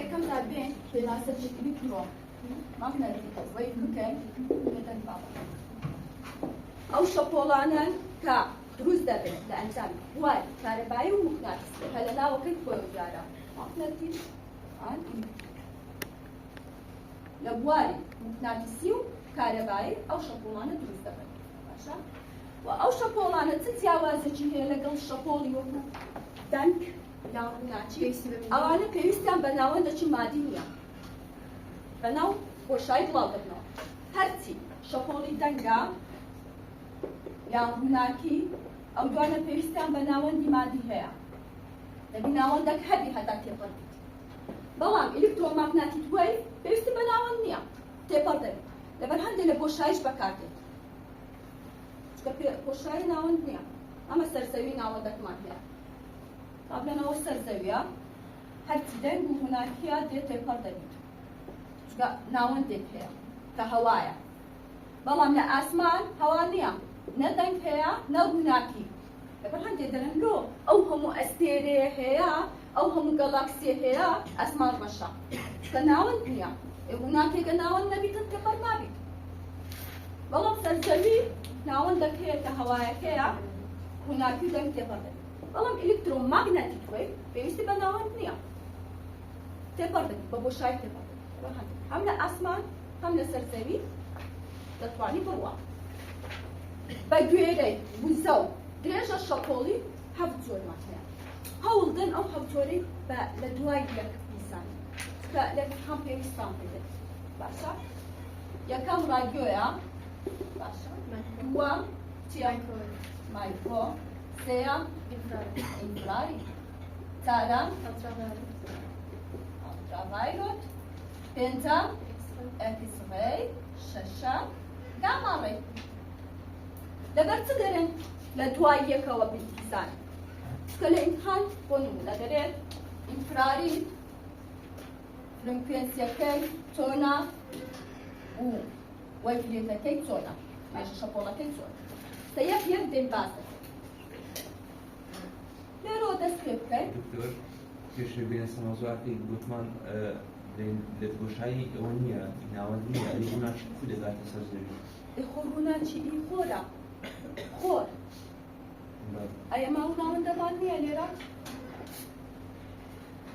یەکەم تا بێن پێناسەرێکی ئیلکترۆن ماگنەتیک وەی بکەین بێتەن باڵا ئەو شەپۆڵانن کە دروست دەبێت لە ئەنجام دوای کارەبایی و موگناتیسی کە لە ناوەکەی خۆی وجارە ماگنەتیک ئان لە بواری موگناتیسی و کارەبایی ئەو شەپۆڵانە دروست دەبێت باشە و ئەو شەپۆڵانە چ جیاوازێکی هەیە لەگەڵ شەپۆڵی وەکو دەنگ یان ڕووناچی ئەوانە پێویستیان بە ناوەندێکی مادی نییە بەناو بۆشایی بڵاو دەبنەوە هەرچی شەپۆڵی دەنگە یان ڕووناکی ئەو دوانە پێویستیان بە ناوەندی مادی هەیە دەبی ناوەندێک هەبی هەتا تێپەڕ بیت بەڵام ئیلکترۆماگناتیک وەی پێویستی بە ناوەند نییە تێپەڕ دەبێت لەبەر هەندێک لە بۆشاییش بەکاردێت چکە بۆشایی ناوەند نییە ئەمە سەرزەوی ناوەندەکمان هەیە قبلەنەوە سەرزەویە هەرچی دەنگ و ڕووناکیە دێت تێپەڕ دەبێت چکە ناوەندێک هەیە کە هەوایە بەڵام لە ئاسمان هەوا نییە نە دەنگ هەیە نە ڕووناکی لەبەر هەندێک دەڵێن لۆ ئەو هەموو ئەستێرەیە هەیە ئەو هەموو گەڵاکسیە هەیە ئەسمان ڕەشە کە ناوەند نییە ڕووناکێکە ناوەند نەبیتن تێپەڕ نابیت بەڵام سەرزەوی ناوەندێک هەیە کە هەوایەکەیە ڕووناکی و دەنگ تێپەڕ دەبێت بەڵام ئیلکترۆماگنەتیک وەی پێویستی بە ناوەند نییە تێپەڕ دەبێت بە بۆشایی تێپەڕ دەبێت هەم لە ئاسمان هەم لە سەرزەوی دەتوانی بڕوە بە گوێرەی وزە و درێژە شەپۆڵی هەفت جۆرمان هەیە هەوڵدن ئەو هەفت جۆرەی لە دوای یەک بیزانین کە لە هەم پێویستان بدێت باشە یەکەم ڕادیۆیە باشە دووەم چیە مایکرۆ سێیەم ئینفراری چارەم ئەڵترافایۆلێت پێنجەم ئەکسڕەی شەشەم گاما ڕێی لەبەر چ دەرێن لە دوای یەکەوە بیزانین چکە لە ئیمتحان بۆ نمونە دەرێت ئینفراری فرکوێنسیەکەی چۆنە و وەیفلێتەکەی چۆنە مێژە شەپۆڵەکەی چۆنە سە یەک دێن باس دەکەین لێرەوە دەست پێ بکەین پێشێ بێنە سەمەزواتی گوتمان لە بۆشایی ئەوە نییە ناوەند نییە ئەی ڕووناچی کو دەداتە سەر زەوی خۆ ڕووناچی ئی خۆرە خۆر ئەیە ماوە ناوەندەمان نییە لێرە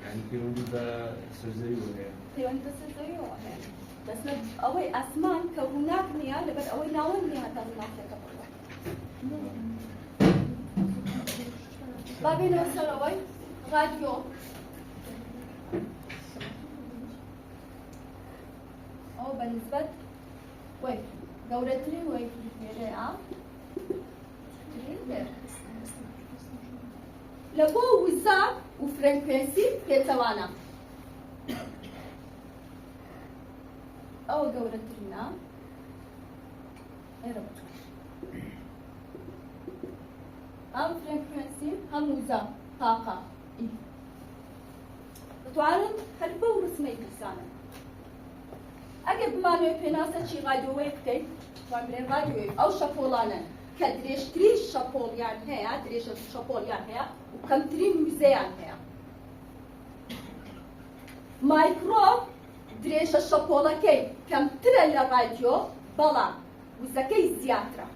یعنی پەیوەندی بە سەرزەوی هەیە پەیوەندی بە سەرزەویەوە هەیە بەسمە ئەوەی ئاسمان کە ڕووناک نییە لەبەر ئەوەی ناوەند نییە هەتا ڕووناکەکە بڕوە با بێنەوە سەرەوەی رادیۆ ئەو بەنسبەت وەی گەورەترین وەی لێرەیە لە بۆ وزە و فرێنکوێنسی پێچەوانە ئەوە گەورەترینە ئێرە ئەم فرێنکوێنسی هەم وزە تاقە دەتوانن هەر بەو ڕسمەی بیزانن ئەگەر بمانوێت پێناسەکی رادیۆوەی بکەیت بڵێن رادیۆی ئەو شەپۆڵانە کە درێژترین شەپۆڵیان هەیە درێژە شەپۆڵیان هەیە و کەمترین وزەیان هەیە مایکرۆ درێژە شەپۆڵەکەی کەمترە لە رادیۆ بەڵام وزەکەی زیاترە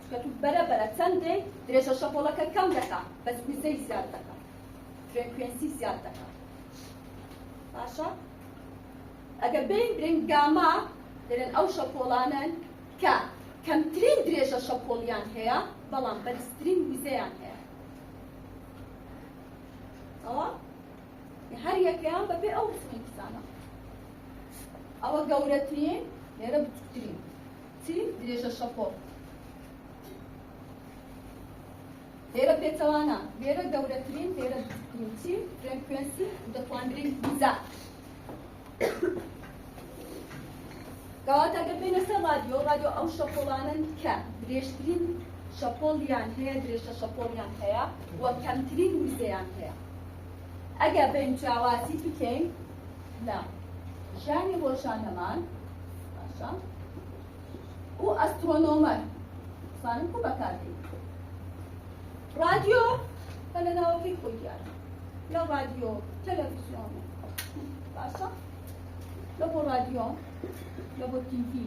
چکە تو بەرەبەرە چەندێک درێژە شەپۆڵەکە کەم دەکات بەس وزەی زیاد دەکات فرێنکوێنسی زیاد دەکات باشە ئەگەر بین برین گاما دەرێن ئەو شەپۆڵانن کە کەمترین درێژە شەپۆڵیان هەیە بەڵام بەرزترین وزەیان هەیە ئەوە هەر یەکەیان بەبێ ئەو ڕسمی بزانە ئەوە گەورەترین لێرە بچووکترین چی درێژە شەپۆڵ لێرە پێچەوانە لێرە گەورەترین لێرە بچووکترین چی فرێنکوێنسی دەتوانرین وزە کەواتە ئەگەر بێنە سەر رادیۆ ئەو شەپۆڵانن کە درێژترین شەپۆڵیان هەیە درێژە شەپۆڵیان هەیە وە کەمترین وزەیان هەیە ئەگەر بین جیاوازی بکەین لە ژیانی ڕۆژانەمان باشە و ئەسترۆنۆمەر زانم کو بەکاردێت رادیۆ کە لە ناوەکەی خۆی دیارە لا راديو تلفزيون باشا لبو راديو لبو تي في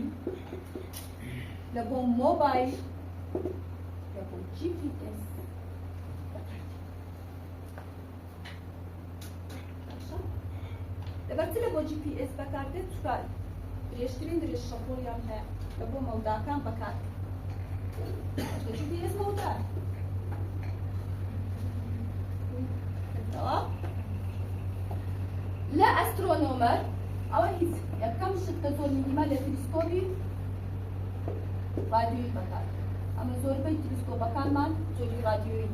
لبو موبايل لبو جي بي اس باشا دبرت لبو جي بي اس بكارده سؤال دريشترين دريش شابوليان هيا لبو مودا كان بكارده جي بي اس مودا تمام لا استرونومر او هيز كم شتى زور مهمة لتلسكوبي راديوي بكار اما زور بي تلسكوب كان مان زوري راديوي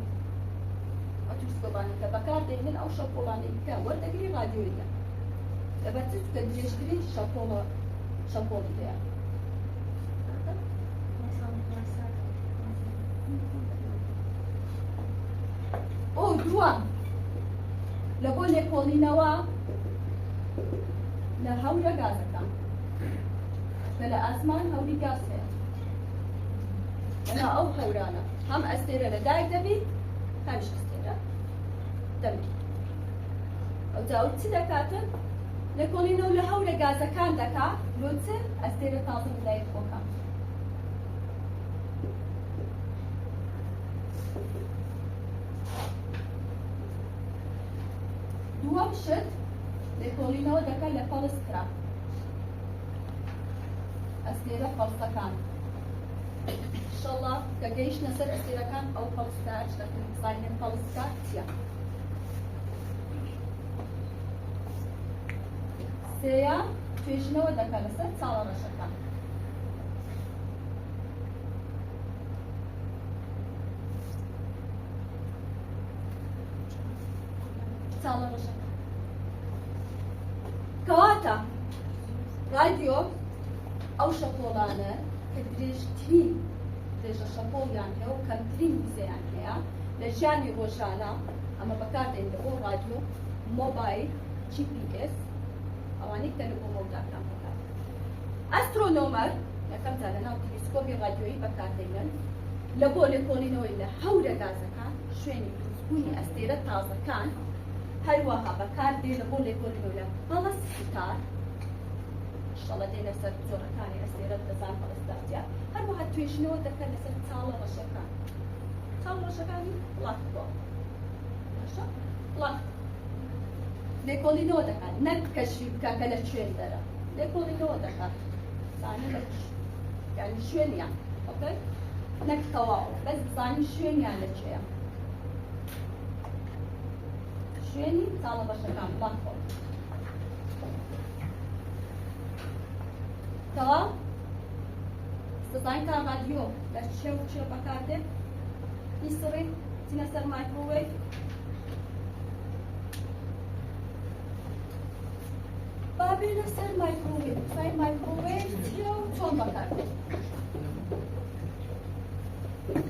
او تلسكوباني كبكار ديمن او شابولاني كان ورد اقري راديوي لبتس تدريشتري شابولي ديا او دوام لبو ليكولينوا لا هورا غازكا لا اسمان هوري غازه انا او هورانا هم استيرا لدايك دبي همش استيرا دبي او تاو تدكاتن ليكولينو لا هورا غازكان دكا لوتس استيرا تازن لدايك بوكا دوام شد ليكولينو دكا لفالسترا استيرا فالستكان ان شاء الله كجيش نصر استيرا كان او فالستاج لكن صايرين فالستاتيا سيا تيجنو دكا نصر صار رشكان صار رشكان كواتا راديو او شابولانه كدريج ترين دريج شابولان هو كم ترين بزيان هيا لجاني روشانا اما بكارت عنده راديو موبايل جي بي اس اوانيك تلقوا موضوع كان بكارت استرونومر لكم زالنا تلسكوبي راديوي بكارت من لبو لكولينو إلا هورا غازا كان شويني بسكوني استيرا تازا كان هروها بكار دي لبو لكولينو إلا بلس ستار ان شاء الله دينا سر زورا كاني استيرا تزان بلستاتيا هروها تويشنو دكا نسر تالا رشاكان تالا رشاكاني لاكبو ماشا لاكبو لكولينو دكا نكشفي بكا كلا شوين درا لكولينو دكا ثاني لك يعني شوين يعني اوكي نك تواو بس ثاني شوين يعني لك شويني تالا بشكام لاكبو تمام استطاعين تاع راديو لا تشوف بكارده يصير تنسر مايكروويف بابي نسر مايكروويف صاير مايكروويف تشوف بكارده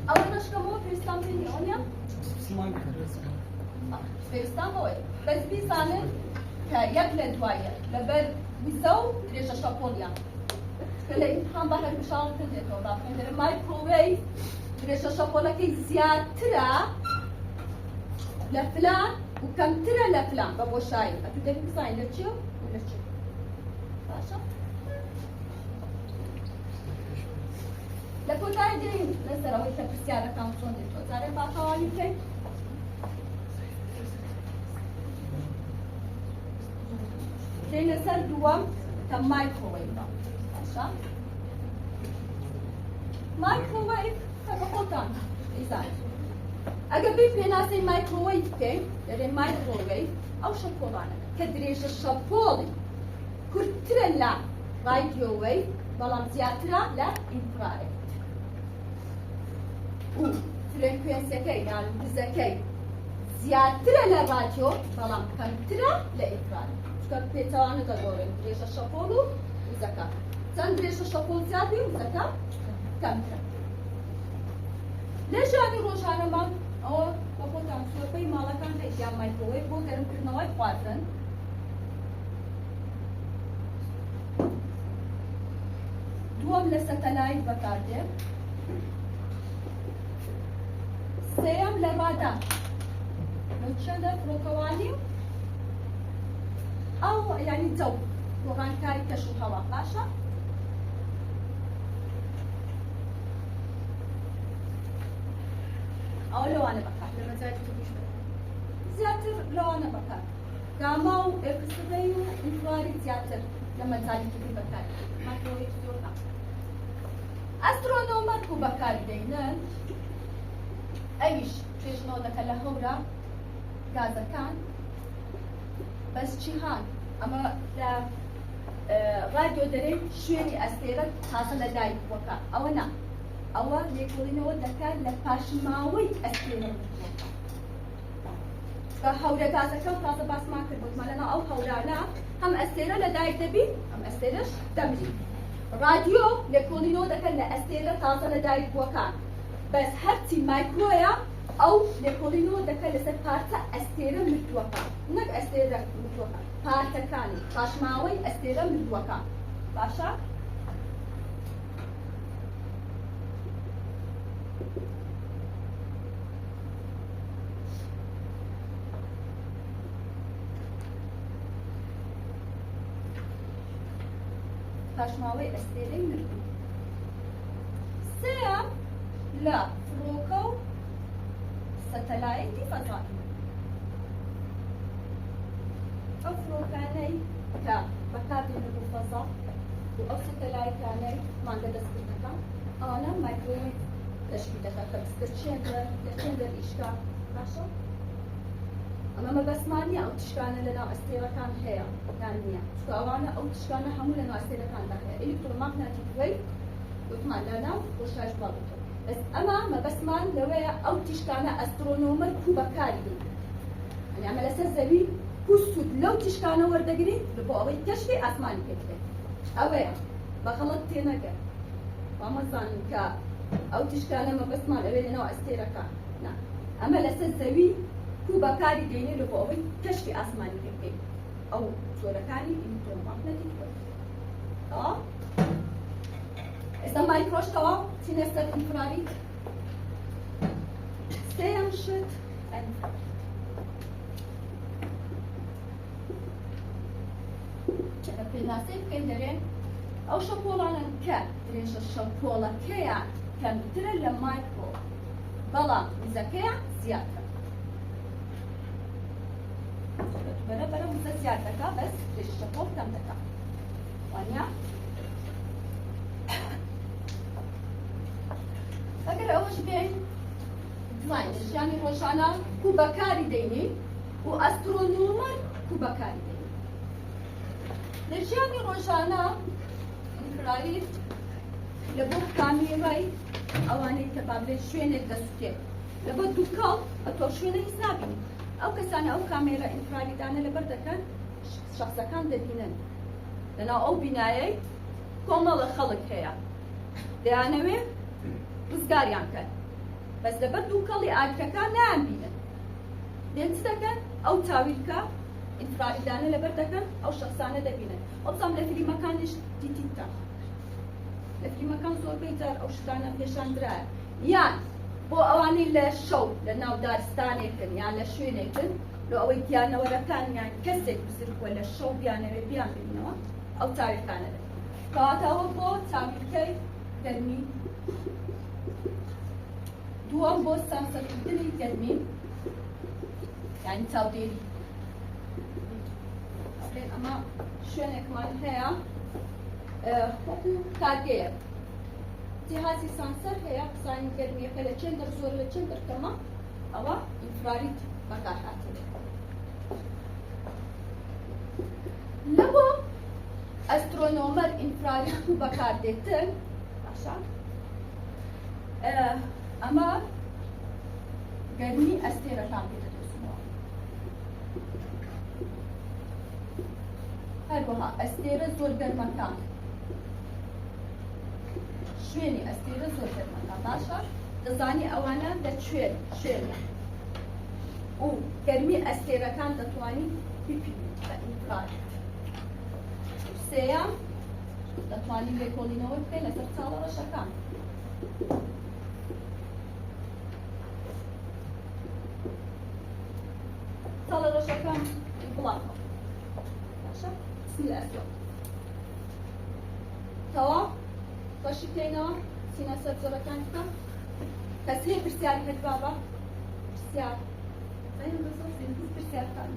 أول نشكمو في إسطنبول يونيا في إسطنبول بس بيسانه كيبلد وايا لبر ويزو ليش شابوليا كلا إمتحان بحر مشاور كده توضح عندنا مايكروويف ليش شابولا كي زيادة لفلان وكم ترى لفلان بابو شاي أتودي بساين لتشيو ولتشيو ماشي لكن تاي دين نسرا ويتا بسيارة كام صون ديتو زاري باقاواني كي دين نسر دوام تم مايكروويف ماشي مايكروويف هذا قطان إذا أجابي في ناس مايكروويف كي يعني مايكروويف أو شوكولاتة كدريش الشابولي كرتلا راديو ويف بلام زياترا لا إنفراريد فريكونسي كي يعني بزكي زياترا لا راديو بلام كمترا لا إنفراريد شكل بيتوانو تقولين دريش الشابولو وزكا سان دريش الشابول زيادي وزكا كمترا ليش هذه روشانة ما أو بقولهم سوبي مالا كان تيجي مايكروويف بو كرم كرناوي قاتن دوم لستلايت بكارده سيام لبادا نوتشندا فروكواني بوتە و گۆڕانکاری کەش و هەوا باشە ئەوە لەوانە بەکار لە مەجای توش زیاتر لەوانە بەکار گاما و ئێکسبەی و ئینفراری زیاتر لە مەجای تری بەکار مایکرۆوێڤ زۆر نە ئەسترۆنۆمەر و بەکاردێنن ئەویش پێشنەوە دەکە لە هەورە گازەکان بەس جیهان ئەمە لە رادیۆ دەرێ شوێنی ئەستێرە تازە لە دایک وەکە ئەوە نا ئەوە لێکۆڵینەوە دەکات لە پاشماوەی ئەستێرە بە هەورە گازەکە و تازە باسمان کرد بوتمان لەناو ئەو هەورانە هەم ئەستێرە لە دایک دەبی هەم ئەستێرەش دەمری رادیۆ لێکۆڵینەوە دەکەن لە ئەستێرە تازە لە دایک بووەکان بەس هەرچی مایکرۆیە ئەو لێکۆڵینەوە دەکەن لەسەر پارچە ئەستێرە مردووەکان نەک ئەستێرە مردووەکان پارچەکانی پاشماوەی ئەستێرە مردووەکان باشە پاشماوەی ئەستێرەی مردوو سێیان لە فرۆکە و سەتەلایەتی فەزایی ئەو فرۆکانەی کە بەکاردێنە بۆ فەزا و ئەو سەتەلایەتانەی مانگە دەستکردەکان ئەوانە مایکرۆوێڤ تەشکیل دەکات کە دەچێن دەریشکا باشە ئەمە مەبەستمان نییە ئەو تشکانە لەناو ئەستێرەکان هەیە یان نییە چونکە ئەوانە ئەو تشکانە هەموو لەناو ئەستێرەکاندا هەیە ئێلکترۆماگنەتیک وتمان لەناو خۆشایش بڵێت بەس ئەمە مەبەستمان لەوەیە ئەو تشکانە ئەسترۆنۆمەر کو بەکاری دێن یعنی ئەمە لەسەر زەوی کو سوود لەو تشکانە وەردەگرێت بۆ ئەوەی کەشفی ئاسمانی پێکرێت ئەوەیە بەغەڵەت تێنەگەن وامەزانن کە ئەو تشکانە مەبەستمان ئەوێ لەناو ئەستێرەکان نا ئەمە لەسەر زەوی کو بەکاری دێنێت بۆ ئەوەی کەشفی ئاسمانی پێکرێت ئەو جۆرەکانی ئێلکترۆماگنەتیک ئێستا مایکرۆشتەوە چینە سەر ئینفراری سێیان شت پێناسەی بکەین دەرێن ئەو شەپۆڵانن کە درێژە شەپۆڵەکەیان کەمترە لە مایکرۆ بەڵام وزەکەیان زیاتر بەرەبەرە وزە زیاد دەکا بەس درێژە شەپۆڵ کەم دەکا وانیا ئەگەر ئەوەش بێن دوای ژیانی ڕۆژانە کو بەکاری دەینی و ئەسترۆنۆمەر کو بەکاری دەینی لە ژیانی ڕۆژانە ئینفراری لە بۆ کامێرای ئەوانەی کە بابلێ شوێنێک دەسووتێ لە بۆ دووکەڵ ئەتۆ شوێنە هیچ نابینی ئەو کەسانە ئەو کامێرە ئینفراریدانە لەبەر دەکەن شەخصەکان دەبینن لەناو ئەو بینایەی کۆمەڵە خەڵک هەیە دەیانەوێ ڕزگاریان کرد بەس لەبەر دووکەڵی ئاگرەکان نایانبینن دێن چ دەکەن ئەو تاویلکە ئینفراریدانە لەبەر دەکەن ئەو شەخصانە دەبینن ئەوزام لە فیلمەکانیش دیتیتە لە فیلمەکان زۆربەی جار ئەو شتانە پێشاندرایە یان بۆ ئەوانەی لە شەو لە ناو دارستانێکن یان لە شوێنێکن لە ئەوەی دیانەوەرەکان یان کەسێک بزرگووە لە شەو بیانەوێت بیان ببینەوە ئەو تاویلکانە دەبێت کەواتەوە بۆ تاویلکەی گەرمی دووەم بۆ سانسەرکردنی گەرمی یعنی چاودێری ئەمە شوێنێکمان هەیە کارگەیە جیهازی سانسەر هەیە قسانی گەرمیەکە لە چەند زۆر لە چەند دەرکەمە ئەوە ئینفراریت بەکارهاتێت لەبۆ ئەسترۆنۆمەر ئینفراریت و بەکاردێتن باشە ئەمە گەرمی ئەستێرەکان پێدەدۆزنەوە هەروەها ئەستێرە زۆر گەرمەکان شوێنی ئەستێرە زۆر گەرمەکان باشە دەزانی ئەوانە لە شوێنە و گەرمی ئەستێرەکان دەتوانین بپینین بە ئینفراریت سێیان دەتوانین لێکۆڵینەوە بکەین لەسەر چاڵە ڕەشەکان چاڵە ڕەشەکان بڵاوە باشا اسم الأسود توا خۆشی پێینەوە سینە سەر زۆرەکان بکە کەس هەیە پرسیاری هەت بابا پرسیار پرسیارتان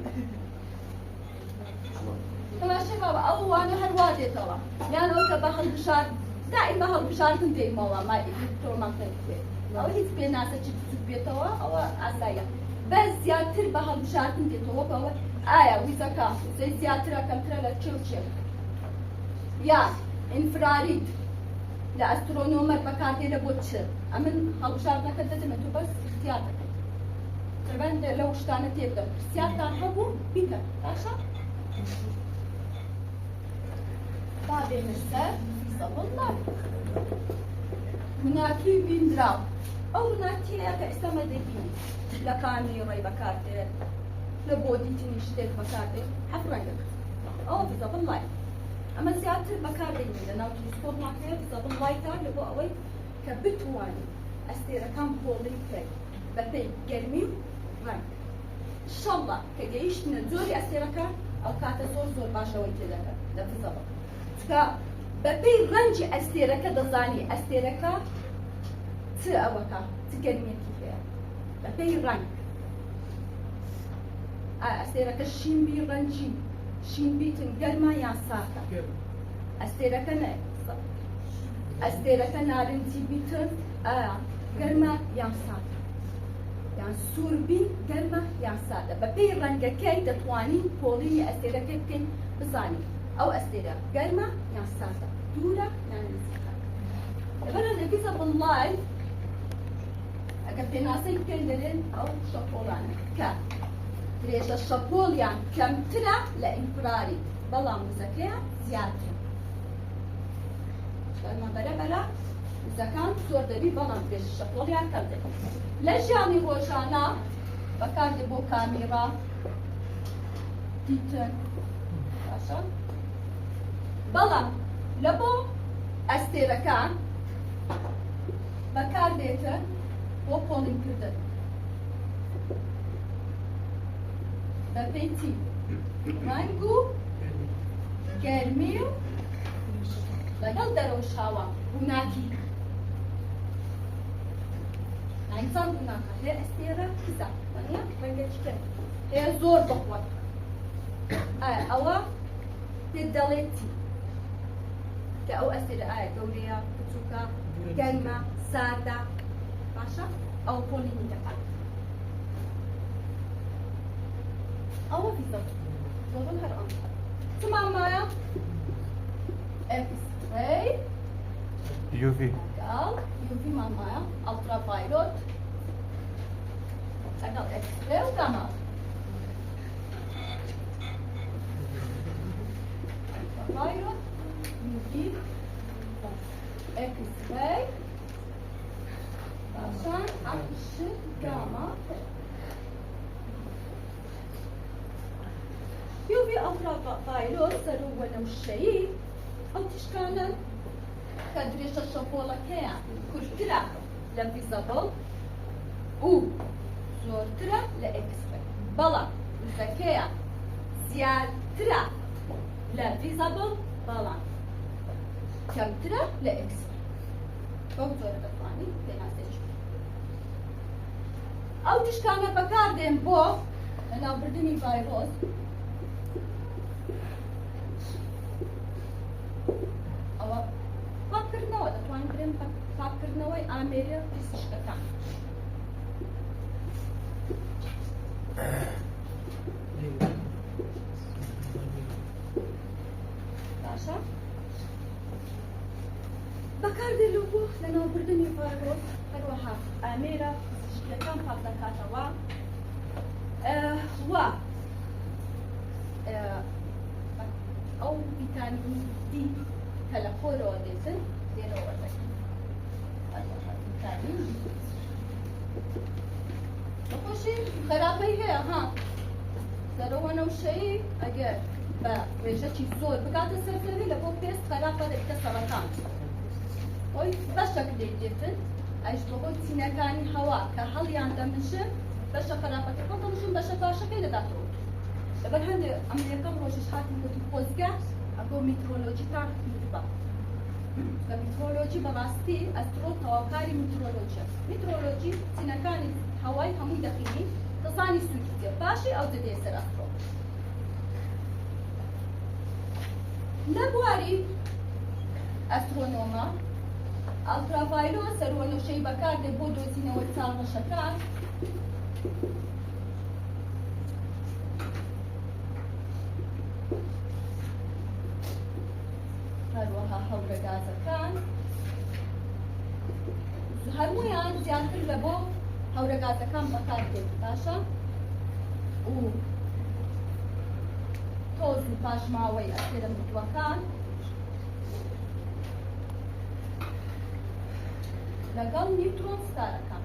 تەماشای بابا ئەو وانە هەروا دێتەوە یان ئەو کە بە هەڵبژار دائما هەڵبژاردن دێمەوە مای تۆمان پێ ئەوە هیچ پێ ناسە چی بچوک بێتەوە ئەوە ئاساییە بەس زیاتر بە هەڵبژاردن دێتەوە بەوە ئایا ویزەکە وزەی زیاترە کەمترە لە چێ و چێ یان ئینفرارید لە ئەسترۆنۆمەر بەکاردێنە بۆ چ ئەمن هەڵبژاردنەکە دەدەمێت و بەس اختیار دەکەیت تقريبا لو شتانە تێبدە پرسیارتان هەبوو بیکە باشە بعدين السر والله هناكي بيندراو او هناكي كاستما ديكي لكاني راي بكارتي لبودي تنشتك بكارتي حفرنك او بزا بالله اما زيادة بكارتي من ناو تلسكوب معك بزا بالله تاع لبو اوي كبتواني استيرا كان بولي كي بتي جرمي رانك ان شاء الله كجيش نزوري استيرا كان او كاتا زور باشا ويتلك لبزا بالله بەپێی ڕەنجی ئەستێرەکە دەزانی ئەستێرەکە چ ئەوەکە چ گەرمێکی هەیە بەپێی ڕەنگ ئەستێرەکە شینبی ڕەنجی شینبیتن گەرمە یان ساکە ئەستێرەکە نە ئەستێرەکە نارنجی بیتن گەرمە یان ساکە یان سووربی گەرمە یان سادە بەپێی ڕەنگەکەی دەتوانین پۆڵینی ئەستێرەکە بکەین بزانین أو أستيرا قرمة يا ساسة دورة يا نزيكا لبنا نبيزا بالله أكبت ناسي كندرين أو شابولان كا ليش الشابول يعني كم ترى لإنفراري بلا مزكية زيادة شكرا برا إذا كان صور دبي بلا ليش الشابول يعني كم ترى ليش يعني روشانا بكار دبو كاميرا تيتن عشان بەڵام لە بۆ ئەستێرەکان بەکاردێتن بۆ پۆڵینکردن بەپێی چی ڕەنگ و گەرمی و لەگەڵ دەرەوشاوە ڕووناکی ئینسان ڕووناکە لێ ئەستێرە کزە وانە ڕەنگەکیکە هەیە زۆر بخوات ئەوە پێ دەڵێت چی أو أسئلة دورية بتوكا كلمة سادة باشا أو بولينية أو في صوت زودون هرقان تمام معايا إكس راي يوفي قال يوفي معايا ألترا فايلوت قال إكس راي وجاما فايلوت يجيب اكس راي عشان عكس جاما يوفي ألترا فايلوت سروا نوشي أو تشكالا كدريش الشابولا كيا كرترا لفيزابل و زورترا لإكس راي بلا زكيا زيادترا لفيزابل بلا كمترة لإكس فوق زورة دفعني بين عسيش أو تشكانا بكاردين بو أنا بردني فايروس أو فكرنا ولا تواني برين فكرنا وي أميريا تسشكتان باشا بكاردي لوبو لأنه بردني فايروس هروحا أميرة شكلكان فابلكاتا و أو فيتامين دي كالكورو ديسن دينو وردك فيتامين دي بخوشي خرابي هي ها سرونا وشي أجر بريشة زور بقعد السرسري لبوك تيست خرابة دكتة سرطان وي بشكل ديجيتن ايش بقول سيناكاني هوا كحل يان دمشن بشا خرافة كفن دمشن بشا باشا كيدا داترو لەبەر هەندێک ئەمریکا ڕۆژش هاتن گوتن خۆزگە ئەگۆ میترۆلۆجیتان بە کە میترۆلۆجی بەڕاستی ئەسترۆ تەواوکاری میترۆلۆجیە. میترۆلۆجی چینەکانی هەوای هەمووی دەخینی دەزانی سووکی تێ پاشی ئەو دەدێ سەر ئەسترۆ. لە بواری ئەسترۆنۆمە ئەڵترافایلۆ سەروەنۆشەی بەکاردێت بۆ دۆزینەوە چاڵنەشەکان هەروەها هەورە گازەکان هەموویان زیاتر لە بۆ هەورە گازەکان بەکاردێت باشە و تۆز و پاشماوەی ئەستێرە مردووەکان لەگەڵ نیوترۆن ستارەکان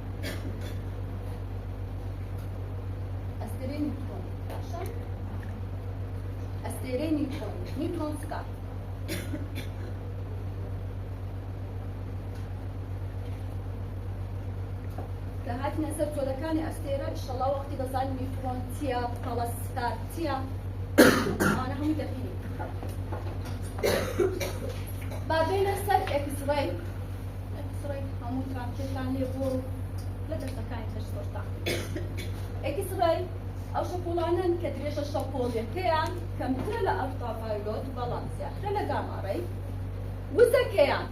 ئەستێرەی نیوترۆن باشە ئەستێرەی نیوترۆن ستار کە هاتینە سەر جۆرەکانی ئەستێرە ئینشەڵڵا وەختی دەزانین نیوترۆن چییە پەڵە ستار چییە ئەوانە هەمووی دەبینین. با بێنە سەر ئێکسڕەی هەموو ترانکێکان لێ بۆ لە دەستەکانی تەش زۆر تاقی. ئێکسڕەی ئەو شەپۆڵانن کە درێژە شەپۆڵیەکەیان کەمترە لە ئەڵترافایۆلۆت بەڵام زیاترە لە گاماڕەی. وزەکەیان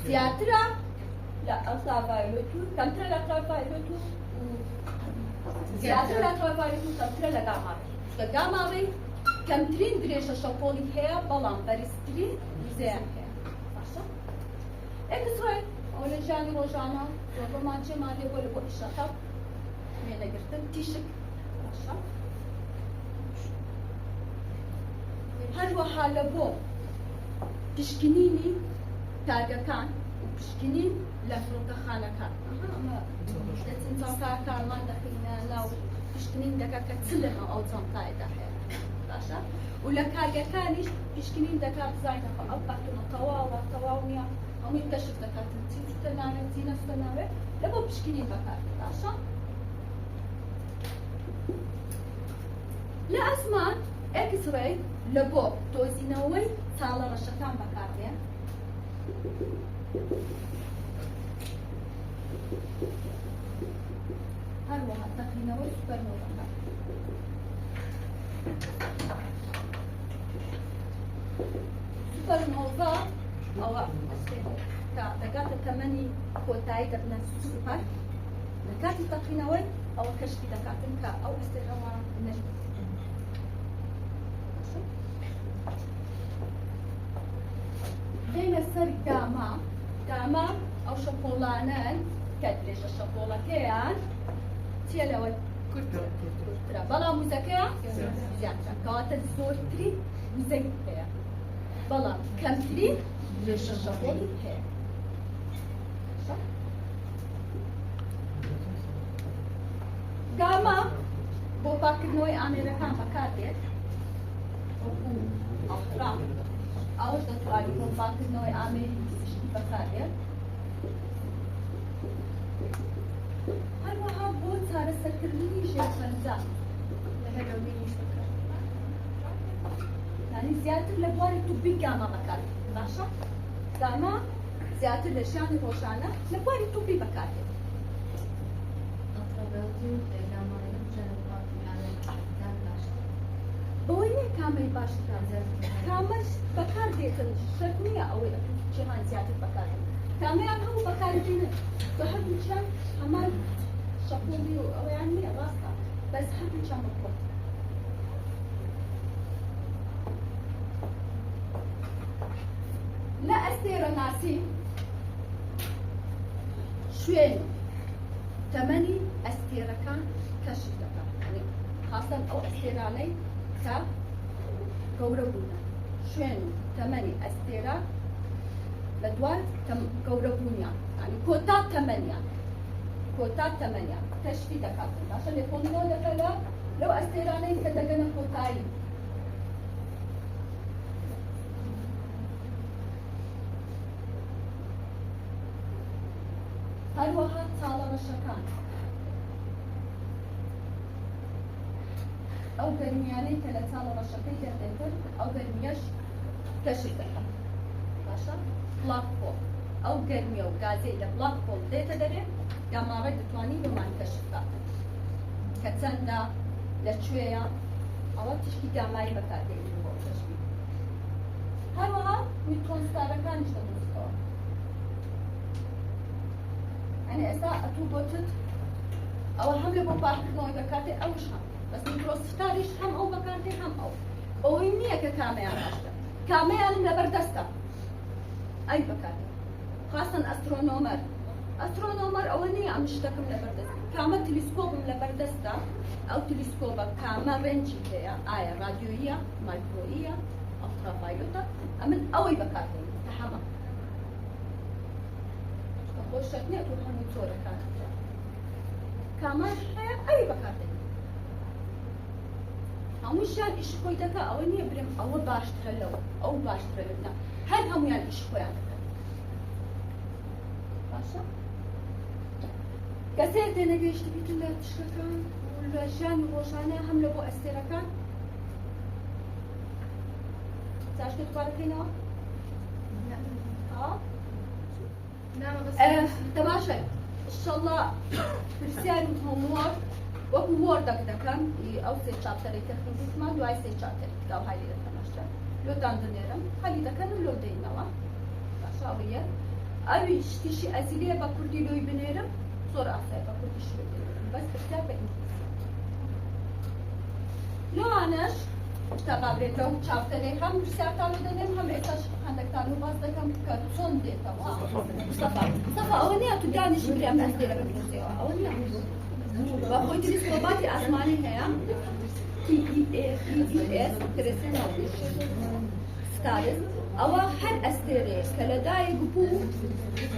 زیاترە لە ئەڵترافایۆلۆت و کەمترە لە ئەڵترافایۆلۆت و زیاترە لە ئەڵترافایۆلۆت و کەمترە لە گاماڕەی. لە گاماڕەی کەمترین درێژە شەپۆڵی هەیە بەڵام بەرزترین وزەیان هەیە. باشە؟ ئێکسڕەی ئەو لە ژیانی ڕۆژانە زۆر ڕۆمانچێمان لێ بۆ لە بۆ ئیشەکە وێنەگرتن تیشک باشە هەروەها لە بۆ پشکنینی تاگەکان و پشکنین لە فرۆکەخانەکان ئەمە دەچین جانتاکانمان دەخینە ناو پشکنین دەکات کە چ لەناو ئەو جانتایەدا هەیە باشە و لە کارگەکانیش پشکنین دەکات بزانێتەوە ئەو بەتونە تەواوە تەواو نییە هەمووی کەشف دەکاتن چی چتە ناوێت چی نەچتە ناوێت لە بۆ پشکنین بەکارێت باشە لە ئەسمان ئێکسڕەی لە بۆ دۆزینەوەی چاڵە ڕەشەکان بەکاردێن هەروەها تەقینەوەی سوپەرنۆڤاکان سوپەرنۆڤا ئەوە کە دەکاتە تەمەنی کۆتایی دەبنە سوپەر لە کاتی تەقینەوەی ئەوە کەشفی دەکاتن کە ئەو ئەستێرەوە نەژێت دێنە سەر گاما ئەو شەپۆڵانەن کە درێژە شەپۆڵەکەیان چیە لەوە کورتترە بەڵام وزەکەیە زیاترە کەواتە زۆرترین وزەی هەیە بەڵام کەمترین درێژە شەپۆڵی هەیە گاما بۆ پاکردنەوەی ئامێرەکان بەکاردێت وەکو ئەڵترا ئەوەش دەتوانێت بۆ پاکردنەوەی ئامێری پزیشکی بەکاردێت هەروەها بۆ چارەسەرکردنی ژێرپەنجە لە هەرێوبینیش بەکاردێت یعنی زیاتر لە بواری توبی گاما بەکاردێت باشە گاما زیاتر لە ژیانی ڕۆژانە لە بواری توبی بەکاردێت بەوەی نیە کامەی باشتر کامەش بەکاردێتن شەک نییە ئەوەی جیهان زیاتر بەکاردێت کامەیان هەموو بەکاردێنن بە هەردووچیان هەمان شەپۆڵی و ئەوەیان نییە ڕاستە بەس هەردووچیان بەکۆت لە ئەستێرە ناسی شوێن تەمەنی ئەستێرەکان کەشف دەکات خاصەن ئەو ئەستێرانەی کە گەورە بوونە شوێن و تەمەنی ئەستێرە لە دوای گەورە بوونیان یعنی کۆتا تەمەنیان کەشفی دەکاتن باشە لێکۆڵینەوە دەکات لەو ئەستێرانەی کە دەگەنە کۆتایی هەروەها چاڵە ڕەشەکان ئەو گەرمیانەی کە لە چاڵە ڕەشەکەی دەردێتر ئەو گەرمیەش کەشف دەکەن باشە بڵاک پۆڵ ئەو گەرمیە و گازەی لە بڵاک پۆڵ دێتە دەرێ یا ماوەی دەتوانی بمان کەشف بکات کە چەندە لەکوێیە ئەوە تشتی گامایی بەکاردێنین بۆ کەشفی هەروەها نیوترۆن ستارەکانیش دەدۆزیتەوە یعنی ئێستا ئەتوو بۆتت ئەوە هەم لە بۆ پاکردنەوەی بەکاردێ ئەوش هەم بەس نیوترۆن ستاریش هەم ئەو بەکاردێ هەم ئەو ئەوەی نییە کە کامەیان باشتە کامەیانم لەبەردەستە ئەی بەکاردێ خاصن ئەسترۆنۆمەر ئەوە نییە ئەم شتەکەم لەبەردەست کامە تلیسکۆپم لەبەردەستە ئەو تلیسکۆپە کامە ڕێنجی هەیە ئایا رادیۆیە مایکرۆیە ئەڵترافایۆتە ئەمن ئەوەی بەکاردێن کە هەمە خۆشەت نییە تۆ هەموو چۆرەکان کامەش هەیە ئەوی بەکاردێن هەمووشیان ئیش خۆی دەکە ئەوە نییە برێم ئەوە باشترە لەوە ئەو باشترە لەنا هەر هەمویان ئیش خۆیان دەکەن باشە کەسێک دێنەگەیشتی بیتن لە تشتەکان لە ژیانی ڕۆژانەیە هەم لە بۆ ئەستێرەکان چاشتێک کارەکەینەوە تەماشای ئینشەڵڵا پرسیاری هۆموۆرک وەکو وۆردەک دەکەن ئەو سێ چاپتەرەی تەخیزمان دوای سێ چاپتەری کتاب هەلی دەکەنەشتە لۆتان دەنێرم هەلی دەکەن و لۆ دەینەوە باشاویە ئەوی شتیشی ئەزیلەیە بە کوردی لۆی بنێرم زۆر ئاسای بە کوردیش لۆی بنێرم بەس پرسیار بە ئینگلیزی لۆوانەش کتابا بێت لەو چاپتەرەی هەم پرسیارتان لۆ دەنێم هەم ئێستاش هەندێکتان و باز دەکەم کە چۆن دێتەوە مستەفا ئەوە نییە تو دانیشی برێم ئەستێرە بپرسیەوە ئەوە نییە بە خۆی تلیسکۆپاتی ئاسمانی هەیە TES ستارز ئەوە هەر ئەستێرەیە کە لە دایک بوو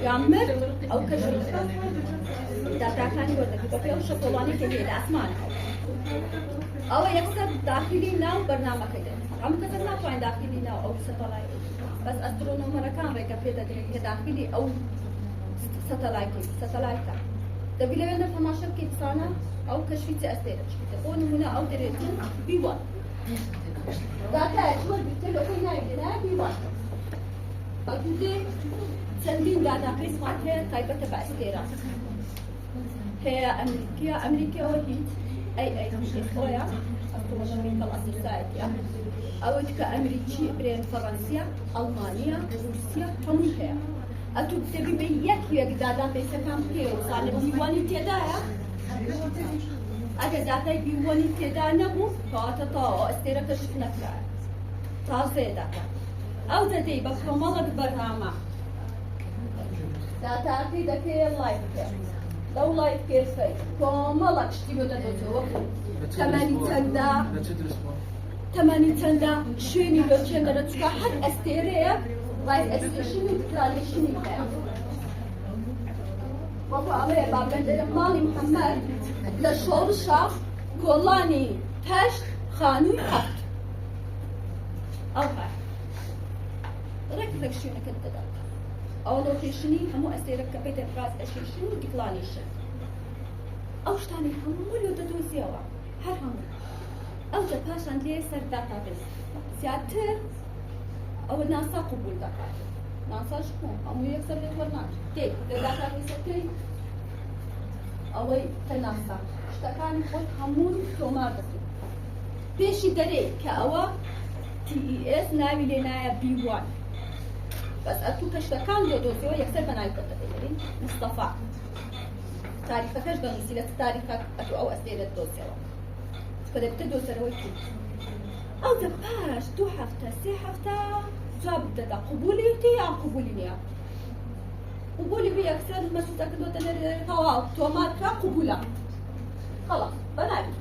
یا مرد ئەو کەژ داتاکانی وەردەگرێت بە پێ ئەو شەپۆڵانەی کە هەیە لە ئاسمان ئەوە یەکسەر داخلی ناو بەرنامەکەی دێت ئەم کەسە ناتوانین داخلی ناو ئەو سەتەلایت بەس ئەسترۆنۆمەرەکان ڕێگە پێ دەدرێت کە داخلی ئەو سەتەلایتە دەبی لەوێنە تەماشا بکەیت سانە ئەو کەشفی چ ئەستێرە چکتە بۆ نمونە ئەو دەرێتن بیوان داتایەک وەرگرتە لەخۆی ناوێنە بیوان ئەدوودێ چەندین داداپێی سمات هەیە تایبەتە بە ئەستێرە هەیە ئەمریکیەوە هیچ خۆیە ئەسترۆنۆمیکەڵ ئەسۆسایەتیە ئەوە کە ئەمریکی برێن فەڕەنسیا ئەڵمانیا رووسیا هەمووی هەیە ئەتو دەبی بە یەک دادا پێسەکان بکەی و سانە بیوانی تێدایە ئەگەر داتای بیوانی تێدا نەبوو کەواتە تەواو ئەستێرە کەشف نەکرایە تازەیە داکات ئەو دەدەی بە کۆمەڵک بەرنامە داتاکەی دەکەی لایف بکەن لەو لایف کێسەی کۆمەڵک شتی بۆ دەدۆتەوە تەمەنی چەندە شوێنی لۆ چێندەرە چکە هەر ئەستێرەیە لایف ئەستێشنی کلالێشنی هەیە وەکو ئەڵەیە بابەندەرە ماڵی محەممەد لە شۆڕشە کۆڵانی هەشت خانووی هەفت ئەو ڕێک شوێنەکەت دەدات ئەوە لۆکێشنی هەموو ئەستێرە کە پێی دەفراز ئەشێشن و دیپلانیشن ئەو شتانی هەموو لۆ دەدۆزیەوە هەر هەموو ئەو دە پاشان لێ سەر داتابێز زیاتر ئەوە ناسا قبول دەکات ناساش کۆم هەموو یەکسەر لێ وەرناچ تێک لە داتابێزەکەی ئەوەی کە ناسا شتەکانی خۆت هەموو تۆمار دەکەیت پێشی دەرێ کە ئەوە TES ناوی لێ نایە B1 بەس ئەتوو کە شتەکان لێ دۆزیەوە یەکسەر بە ناوی دەدەێنین مستەفا تاریخەکەش دەنووسی لە تاریخە ئەتوو ئەو ئەستێرەت دۆزیەوە کە دەبتە دۆسەرەوەی کرد ئەو دە پاش 2 هەفتە 3 هەفتە جواب دەدا قبولی تێ یان قبولی نییە قبولی بێ یەکسەر مەسوودە کردوتە لێرە تەواو تۆمار کرا قبولە خەڵاس بەناوی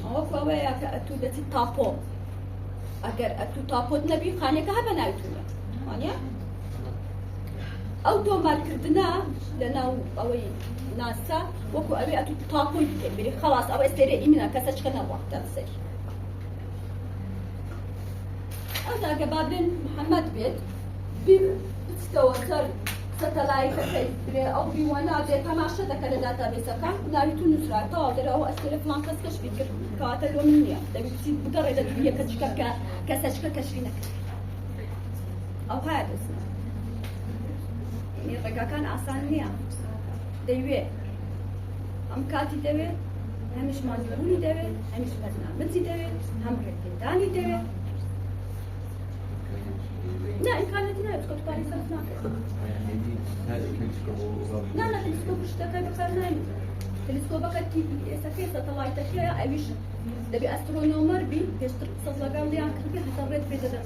ئەوە فەوەیە کە ئەتوو دەچیت تاپۆ ئەگەر ئەتوو تاپۆت نەبی خانێکە هە بەناوی تونە وانە ئەو تۆمارکردنە لە ناو ئەوەی ناسا وەکو ئەوێ ئەتوو تاپۆی بکەیت بری خەڵاس ئەوە ئێستێرە ئیمنە کەسە چکە نەڕوەختە سەری ئەو داگە بابێن محەممەد بێت بچتەوە سەر ستلايتەکەی درێ ئەو بیوەنا دێ تەماشە دەکە لە داتابێسەکان ناوی تو نووسرا تەواو دەرەوە ئەستێرە فڵان کەس کەشفی کرد کەواتە لۆ من نییە دەبێت بچیت بگەڕێ لە دوویە کەچکە کە کەسەچکە کەشفی نەکرد ئەو هەیە دەستنە ڕێگاکان ئاسان نییە دەیوێ ئەم کاتی دەوێت هەمیش ماندووبوونی دەوێت هەمیش بەرنامەجی دەوێت هەم ڕێکپێدانی دەوێت لا إمكانياتي لا تسكت بالي سنة لا لا تلسكوب اشتكى بقرنين تلسكوبك سفير ساتلايت أشياء أويش دبي أسترونومر بي بيشترك صدق قال لي عن كذا حتى ريت بيجا